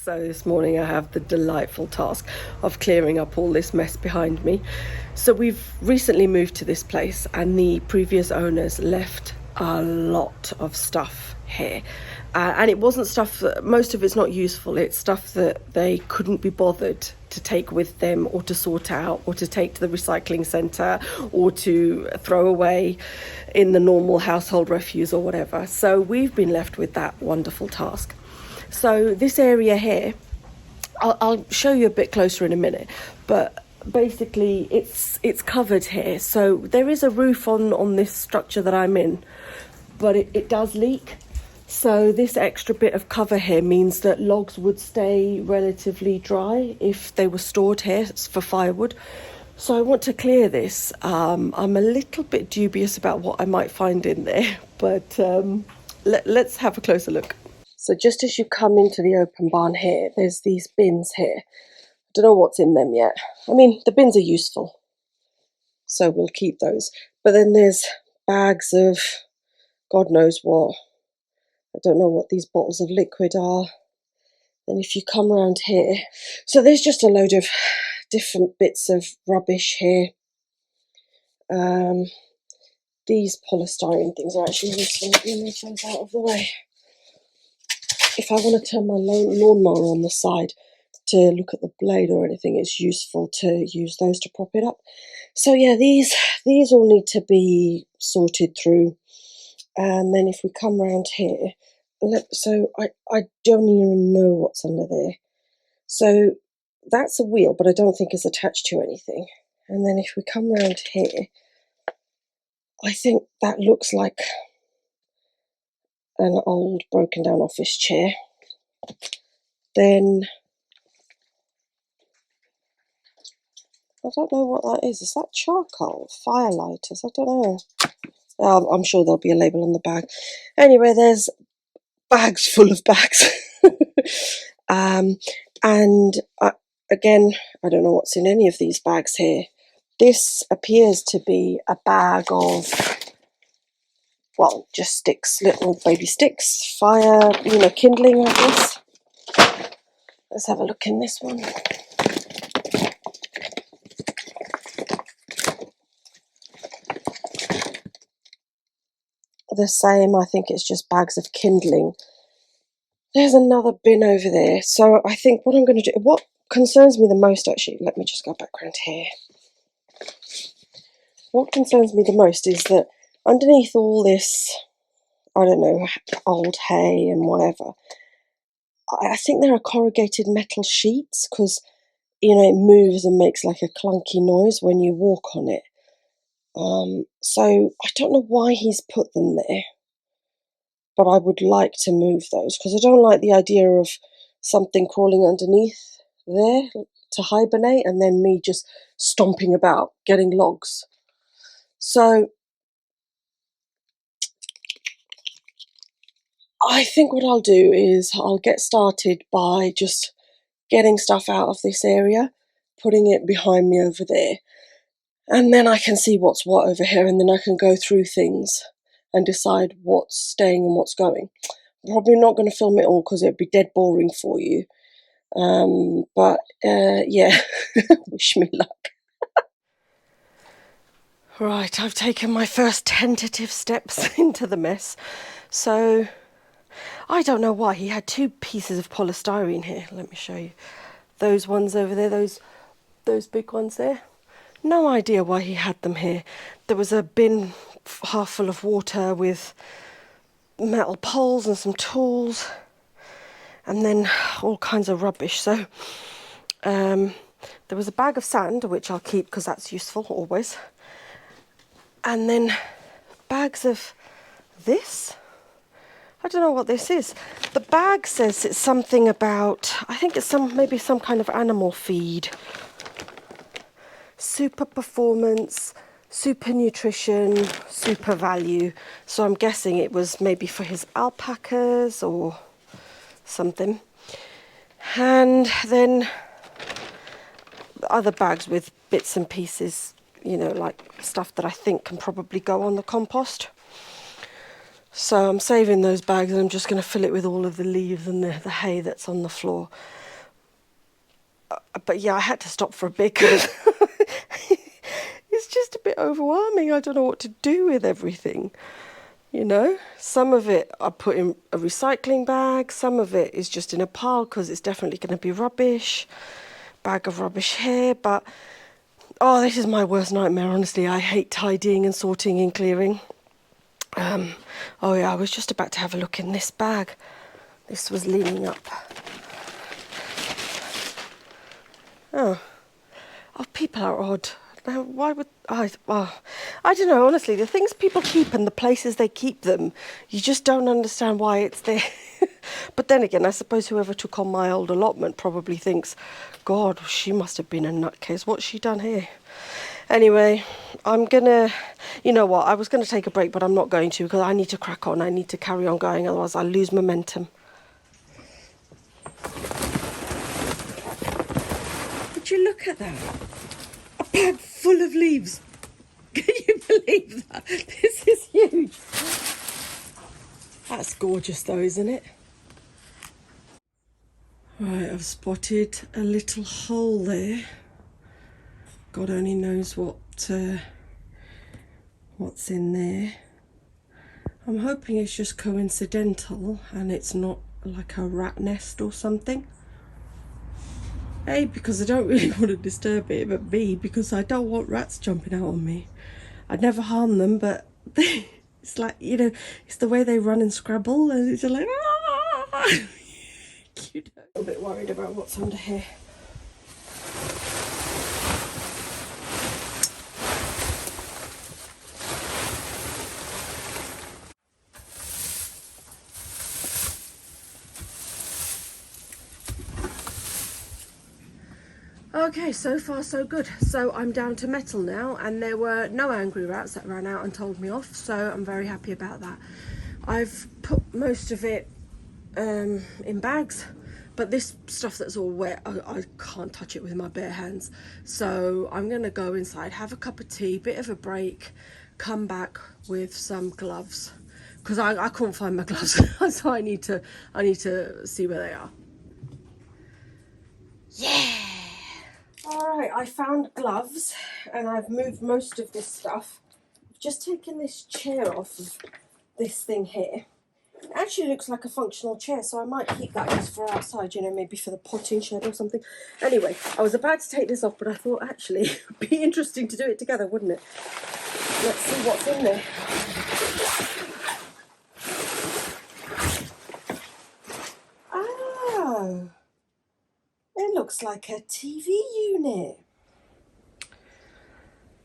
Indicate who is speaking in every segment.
Speaker 1: So this morning I have the delightful task of clearing up all this mess behind me. So we've recently moved to this place and the previous owners left a lot of stuff here. And it wasn't stuff that, most of it's not useful, it's stuff that they couldn't be bothered to take with them or to sort out or to take to the recycling centre or to throw away in the normal household refuse or whatever. So we've been left with that wonderful task. So this area here, I'll show you a bit closer in a minute, but basically it's covered here. So there is a roof on this structure that I'm in, but it does leak. So this extra bit of cover here means that logs would stay relatively dry if they were stored here for firewood. So I want to clear this. I'm a little bit dubious about what I might find in there, but let's have a closer look. So just as you come into the open barn here, there's these bins here. I don't know what's in them yet. I mean, the bins are useful, so we'll keep those. But then there's bags of God knows what. I don't know what these bottles of liquid are. Then if you come around here, so there's just a load of different bits of rubbish here. These polystyrene things are actually useful. Let me move those out of the way. If I want to turn my lawnmower on the side to look at the blade or anything, it's useful to use those to prop it up. So yeah, these all need to be sorted through. And then if we come around here, so I don't even know what's under there. So that's a wheel, but I don't think it's attached to anything. And then if we come around here, I think that looks like an old broken down office chair. Then I don't know what that is. Is that charcoal? Firelighters? I don't know. I'm sure there'll be a label on the bag. Anyway, there's bags full of bags. And again, I don't know what's in any of these bags here. This appears to be a bag of, well, just sticks, little baby sticks, fire, kindling, I guess. Let's have a look in this one. The same, I think it's just bags of kindling. There's another bin over there. So I think what I'm going to do, what concerns me the most, actually, let me just go back around here. What concerns me the most is that underneath all this, I don't know, old hay and whatever, I think there are corrugated metal sheets because, it moves and makes like a clunky noise when you walk on it. So I don't know why he's put them there, but I would like to move those because I don't like the idea of something crawling underneath there to hibernate and then me just stomping about getting logs. So I think what I'll do is I'll get started by just getting stuff out of this area, putting it behind me over there, and then I can see what's what over here, and then I can go through things and decide what's staying and what's going. I'm probably not going to film it all because it'd be dead boring for you. But yeah, wish me luck. Right, I've taken my first tentative steps into the mess. So I don't know why he had two pieces of polystyrene here. Let me show you. Those ones over there, those big ones there. No idea why he had them here. There was a bin half full of water with metal poles and some tools, and then all kinds of rubbish. So there was a bag of sand, which I'll keep because that's useful always. And then bags of this. I don't know what this is. The bag says it's something about, I think it's maybe some kind of animal feed. Super performance, super nutrition, super value. So I'm guessing it was maybe for his alpacas or something. And then other bags with bits and pieces, like stuff that I think can probably go on the compost. So I'm saving those bags and I'm just going to fill it with all of the leaves and the hay that's on the floor. But yeah, I had to stop for a bit because it's just a bit overwhelming. I don't know what to do with everything. You know, some of it I put in a recycling bag, some of it is just in a pile because it's definitely going to be rubbish. Bag of rubbish here, but oh, this is my worst nightmare, honestly. I hate tidying and sorting and clearing. Oh yeah, I was just about to have a look in this bag. This was leaning up. Oh, people are odd. Now, why would I? Oh, I don't know. Honestly, the things people keep and the places they keep them, you just don't understand why it's there. But then again, I suppose whoever took on my old allotment probably thinks, God, she must have been a nutcase. What's she done here? Anyway, I'm gonna, you know what? I was gonna take a break, but I'm not going to because I need to crack on. I need to carry on going, otherwise I'll lose momentum. Would you look at that? A bag full of leaves. Can you believe that? This is huge. That's gorgeous though, isn't it? Right, I've spotted a little hole there. God only knows what's in there. I'm hoping it's just coincidental and it's not like a rat nest or something. A, because I don't really want to disturb it, but B, because I don't want rats jumping out on me. I'd never harm them, but it's like, you know, it's the way they run and scrabble and it's just like, you know. I'm a bit worried about what's under here. Okay, so far so good. So I'm down to metal now, and there were no angry rats that ran out and told me off, so I'm very happy about that. I've put most of it in bags, but this stuff that's all wet, I can't touch it with my bare hands. So I'm gonna go inside, have a cup of tea, bit of a break, come back with some gloves, because I couldn't find my gloves, so I need to see where they are. Yeah! Alright, I found gloves and I've moved most of this stuff. I've just taken this chair off of this thing here. It actually looks like a functional chair, so I might keep that just for outside, you know, maybe for the potting shed or something. Anyway, I was about to take this off, but I thought actually it would be interesting to do it together, wouldn't it? Let's see what's in there. Oh, it looks like a TV unit.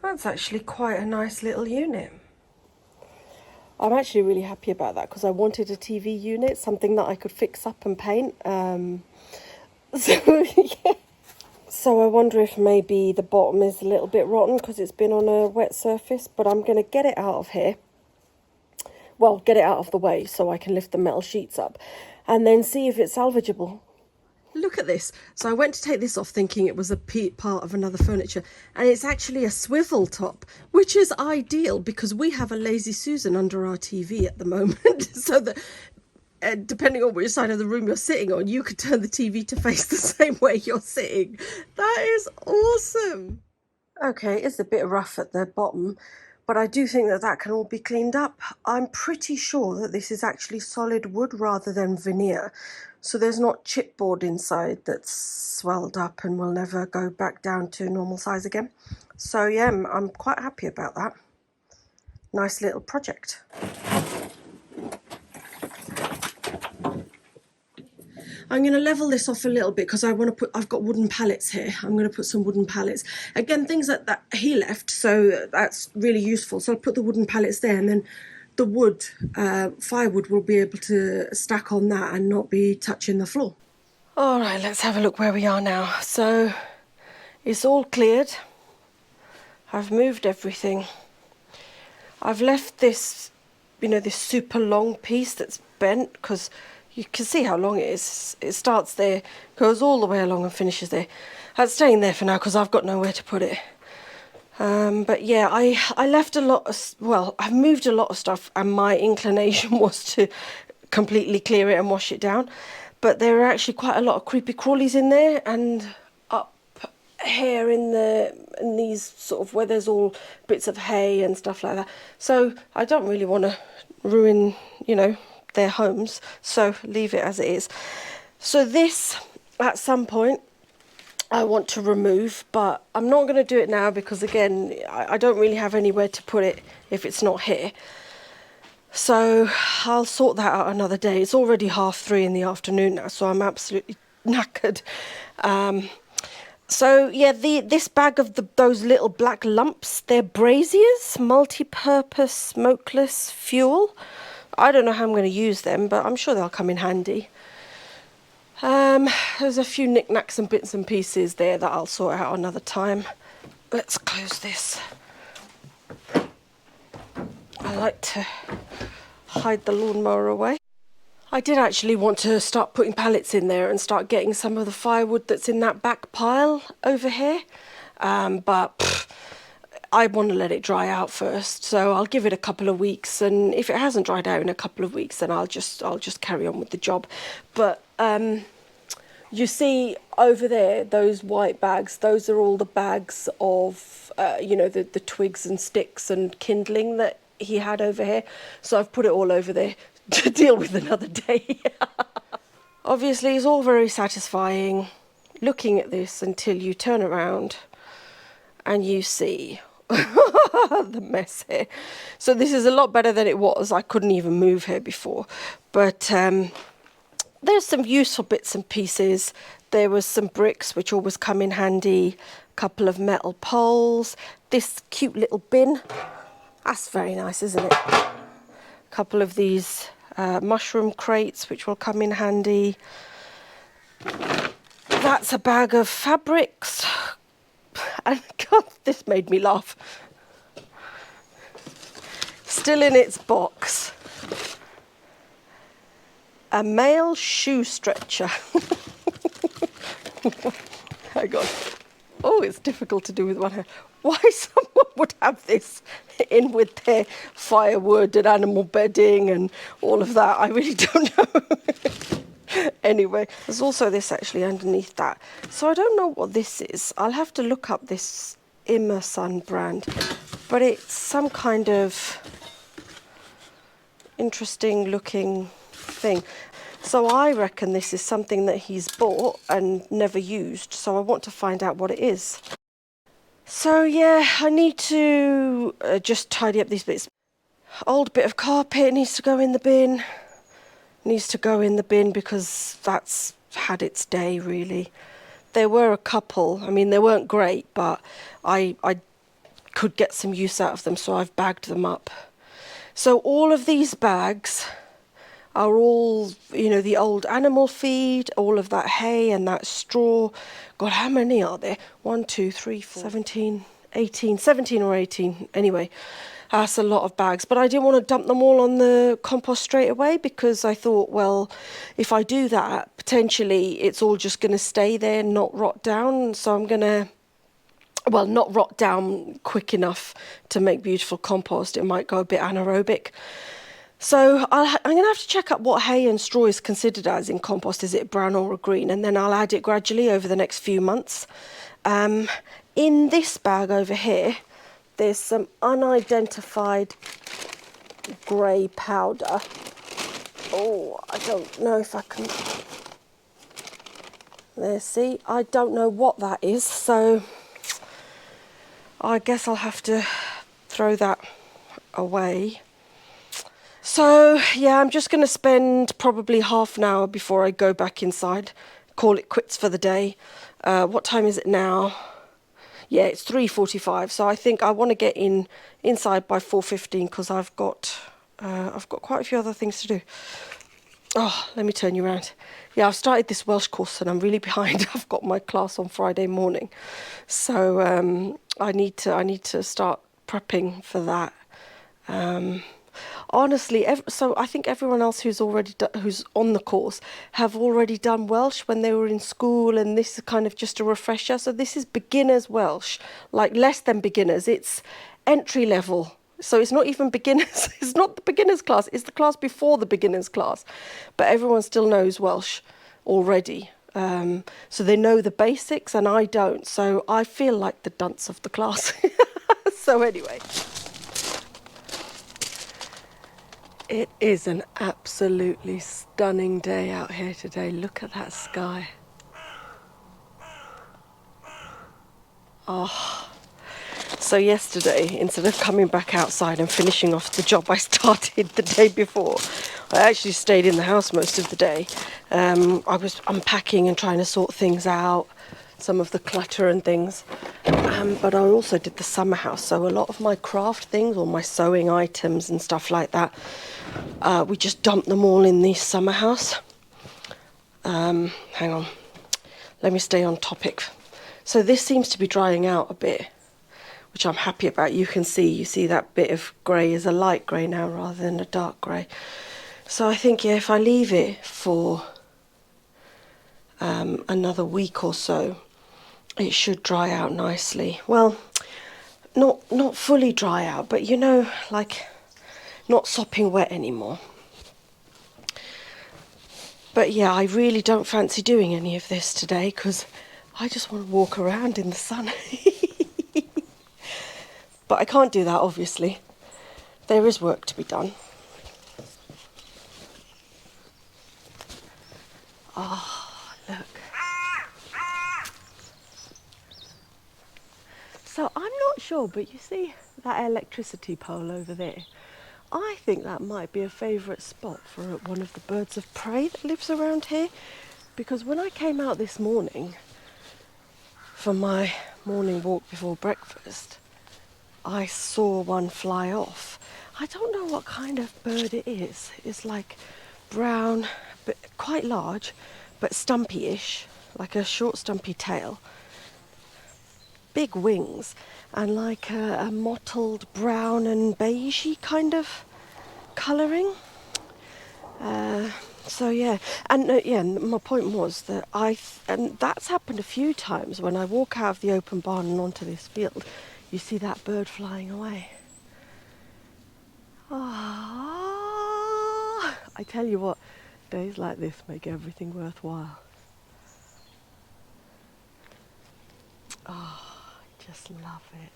Speaker 1: That's actually quite a nice little unit. I'm actually really happy about that because I wanted a TV unit, something that I could fix up and paint. Yeah. So I wonder if maybe the bottom is a little bit rotten because it's been on a wet surface, but I'm going to get it out of here. Well, get it out of the way so I can lift the metal sheets up and then see if it's salvageable. Look at this. So I went to take this off thinking it was a part of another furniture, and it's actually a swivel top, which is ideal because we have a Lazy Susan under our TV at the moment. So that depending on which side of the room you're sitting on, you could turn the TV to face the same way you're sitting. That is awesome. Okay, it's a bit rough at the bottom, but I do think that can all be cleaned up. I'm pretty sure that this is actually solid wood rather than veneer. So there's not chipboard inside that's swelled up and will never go back down to normal size again. So yeah, I'm quite happy about that. Nice little project. I'm going to level this off a little bit because I've got wooden pallets here. I'm going to put some wooden pallets. Again, things that he left, so that's really useful. So I'll put the wooden pallets there, and then the wood, firewood, will be able to stack on that and not be touching the floor. All right, let's have a look where we are now. So it's all cleared. I've moved everything. I've left this, you know, this super long piece that's bent because you can see how long it is. It starts there, goes all the way along and finishes there. That's staying there for now because I've got nowhere to put it. But yeah, I left a lot of, well, I've moved a lot of stuff, and my inclination was to completely clear it and wash it down. But there are actually quite a lot of creepy crawlies in there, and up here in these sort of where there's all bits of hay and stuff like that. So I don't really want to ruin, you know, their homes. So leave it as it is. So this, at some point, I want to remove, but I'm not going to do it now because, again, I don't really have anywhere to put it if it's not here. So I'll sort that out another day. It's already 3:30 in the afternoon now, so I'm absolutely knackered. So yeah, this bag of those little black lumps, they're braziers, multi-purpose smokeless fuel. I don't know how I'm going to use them, but I'm sure they'll come in handy. There's a few knickknacks and bits and pieces there that I'll sort out another time. Let's close this. I like to hide the lawnmower away. I did actually want to start putting pallets in there and start getting some of the firewood that's in that back pile over here. But I want to let it dry out first, so I'll give it a couple of weeks, and if it hasn't dried out in a couple of weeks, then I'll just carry on with the job. But you see over there, those white bags, those are all the bags of, you know, the twigs and sticks and kindling that he had over here. So I've put it all over there to deal with another day. Obviously, it's all very satisfying looking at this until you turn around and you see the mess here. So this is a lot better than it was. I couldn't even move here before. But there's some useful bits and pieces. There was some bricks, which always come in handy. A couple of metal poles. This cute little bin. That's very nice, isn't it? A couple of these mushroom crates, which will come in handy. That's a bag of fabrics. And God, this made me laugh. Still in its box. A male shoe stretcher. Hang on. Oh, it's difficult to do with one hand. Why someone would have this in with their firewood and animal bedding and all of that, I really don't know. Anyway, there's also this actually underneath that. So I don't know what this is. I'll have to look up this Immersun brand. But it's some kind of interesting looking thing. So I reckon this is something that he's bought and never used. So I want to find out what it is. So yeah, I need to just tidy up these bits. Old bit of carpet needs to go in the bin. Needs to go in the bin because that's had its day, really. There were a couple. I mean, they weren't great, but I could get some use out of them, so I've bagged them up. So all of these bags are all, you know, the old animal feed, all of that hay and that straw. God, how many are there? 1, 2, 3, 4, 17, 18, 17 or 18. Anyway, that's a lot of bags. But I didn't want to dump them all on the compost straight away because I thought, well, if I do that, potentially it's all just going to stay there, not rot down. So I'm going to, well, not rot down quick enough to make beautiful compost. It might go a bit anaerobic. So I'm going to have to check up what hay and straw is considered as in compost. Is it brown or a green? And then I'll add it gradually over the next few months. In this bag over here, there's some unidentified grey powder. Oh, I don't know if I can... There, see? I don't know what that is, so I guess I'll have to throw that away. So, yeah, I'm just going to spend probably half an hour before I go back inside, call it quits for the day. What time is it now? Yeah, it's 3:45, so I think I want to get inside by 4:15 because I've got quite a few other things to do. Oh, let me turn you around. Yeah, I've started this Welsh course and I'm really behind. I've got my class on Friday morning, so I need to start prepping for that. Honestly, so I think everyone else who's on the course have already done Welsh when they were in school, and this is kind of just a refresher. So this is beginners Welsh, like less than beginners. It's entry level. So it's not even beginners. It's not the beginners class. It's the class before the beginners class, but everyone still knows Welsh already. So they know the basics, and I don't. So I feel like the dunce of the class. So anyway. It is an absolutely stunning day out here today. Look at that sky. Oh. So yesterday, instead of coming back outside and finishing off the job I started the day before, I actually stayed in the house most of the day. I was unpacking and trying to sort things out, some of the clutter and things. But I also did the summer house, so a lot of my craft things or my sewing items and stuff like that, we just dumped them all in the summer house. Hang on, let me stay on topic. So this seems to be drying out a bit, which I'm happy about. You see that bit of grey is a light grey now rather than a dark grey. So I think, yeah, if I leave it for another week or so, it should dry out nicely. Well, not fully dry out, but you know, like not sopping wet anymore. But yeah, I really don't fancy doing any of this today because I just want to walk around in the sun. But I can't do that, obviously. There is work to be done. Oh, look. So I'm not sure, but you see that electricity pole over there? I think that might be a favourite spot for one of the birds of prey that lives around here. Because when I came out this morning for my morning walk before breakfast, I saw one fly off. I don't know what kind of bird it is. It's like brown, but quite large, but stumpy-ish, like a short stumpy tail. Big wings, and like a mottled brown and beigey kind of colouring. So yeah, and yeah, my point was that and that's happened a few times when I walk out of the open barn and onto this field. You see that bird flying away. Ah, I tell you what, days like this make everything worthwhile. Oh, I just love it.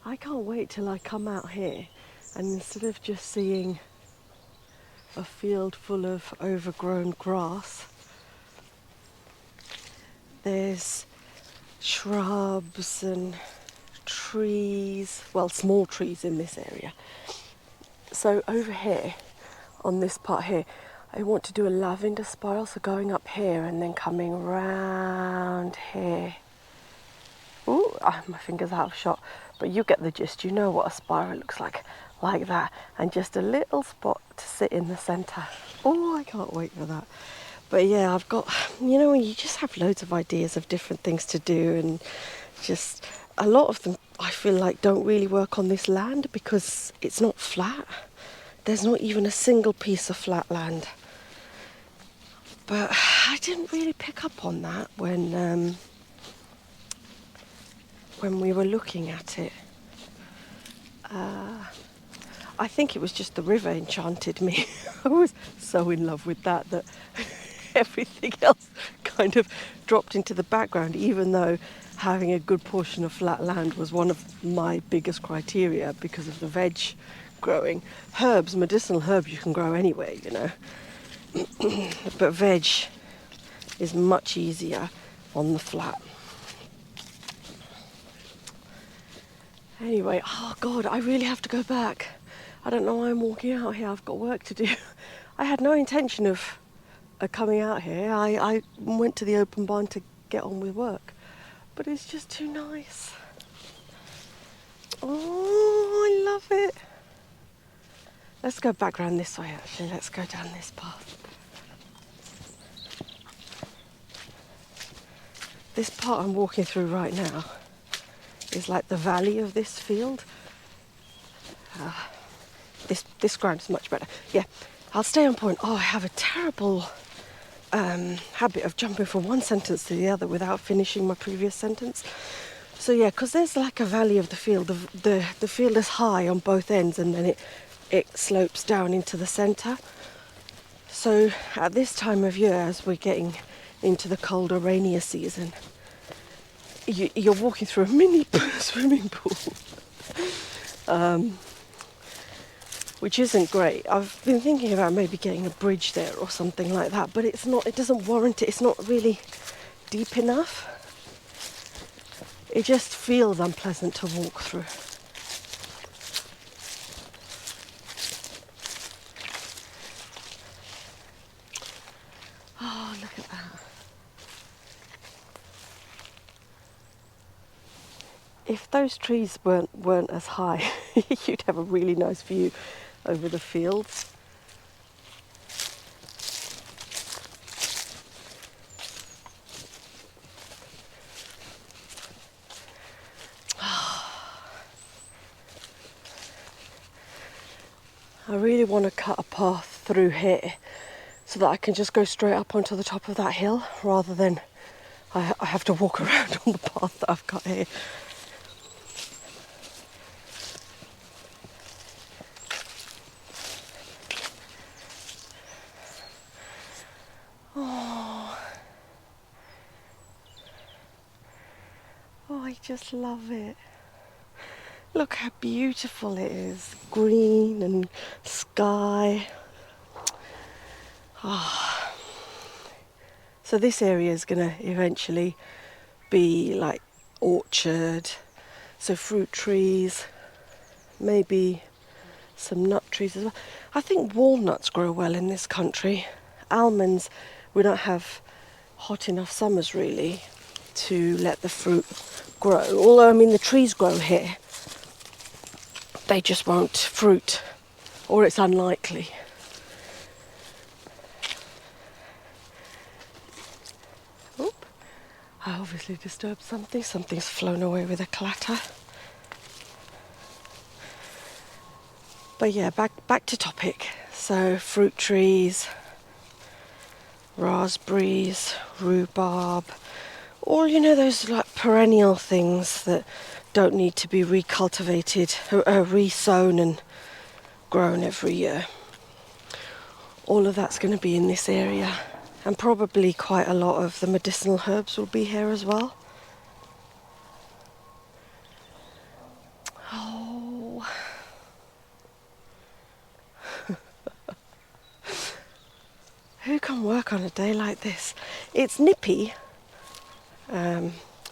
Speaker 1: I can't wait till I come out here and instead of just seeing a field full of overgrown grass, there's shrubs and trees, well, small trees in this area. So over here, on this part here, I want to do a lavender spiral, so going up here and then coming round here. Ooh, my finger's out of shot, but you get the gist. You know what a spiral looks like that, and just a little spot to sit in the centre. Oh, I can't wait for that. But yeah, I've got, you know, you just have loads of ideas of different things to do, and just a lot of them I feel like don't really work on this land because it's not flat. There's not even a single piece of flat land. But I didn't really pick up on that when we were looking at it. I think it was just the river enchanted me. I was so in love with that everything else kind of dropped into the background, even though having a good portion of flat land was one of my biggest criteria because of the veg growing. Herbs, medicinal herbs you can grow anywhere, you know. But veg is much easier on the flat. Anyway, oh God, I really have to go back. I don't know why I'm walking out here. I've got work to do. I had no intention of coming out here. I went to the open barn to get on with work. But it's just too nice. Oh, I love it. Let's go back round this way, actually. Let's go down this path. This part I'm walking through right now is like the valley of this field. This ground is much better. Yeah, I'll stay on point. Oh, I have a terrible habit of jumping from one sentence to the other without finishing my previous sentence. So yeah, because there's like a valley of the field. The field is high on both ends, and then it slopes down into the centre. So at this time of year, as we're getting into the colder, rainier season, you're walking through a mini swimming pool, which isn't great. I've been thinking about maybe getting a bridge there or something like that, but it's not. It doesn't warrant it. It's not really deep enough. It just feels unpleasant to walk through. Oh, look at that. If those trees weren't as high, you'd have a really nice view over the fields. I really want to cut a path through here so that I can just go straight up onto the top of that hill rather than I have to walk around on the path that I've got here. Oh, I just love it. Look how beautiful it is. Green and sky. Oh. So this area is going to eventually be like orchard, so fruit trees, maybe some nut trees as well. I think walnuts grow well in this country. Almonds, we don't have hot enough summers really to let the fruit grow. Although, I mean, the trees grow here. They just won't fruit, or it's unlikely. Oop. I obviously disturbed something. Something's flown away with a clatter. But yeah, back to topic. So fruit trees, raspberries, rhubarb, all, you know, those like perennial things that don't need to be recultivated, re-sown and grown every year. All of that's going to be in this area, and probably quite a lot of the medicinal herbs will be here as well. Oh. Who can work on a day like this? It's nippy,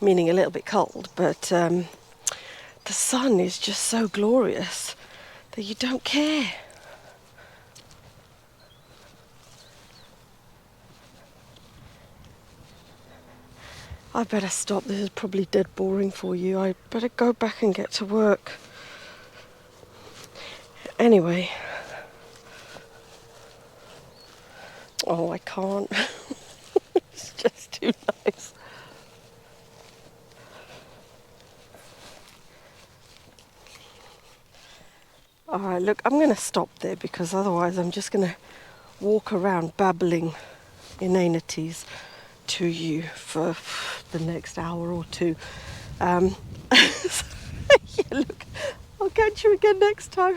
Speaker 1: meaning a little bit cold, but the sun is just so glorious that you don't care. I better stop. This is probably dead boring for you. I better go back and get to work. Anyway. Oh, I can't. It's just too nice. Alright, look, I'm going to stop there because otherwise I'm just going to walk around babbling inanities to you for the next hour or two. Yeah, look, I'll catch you again next time.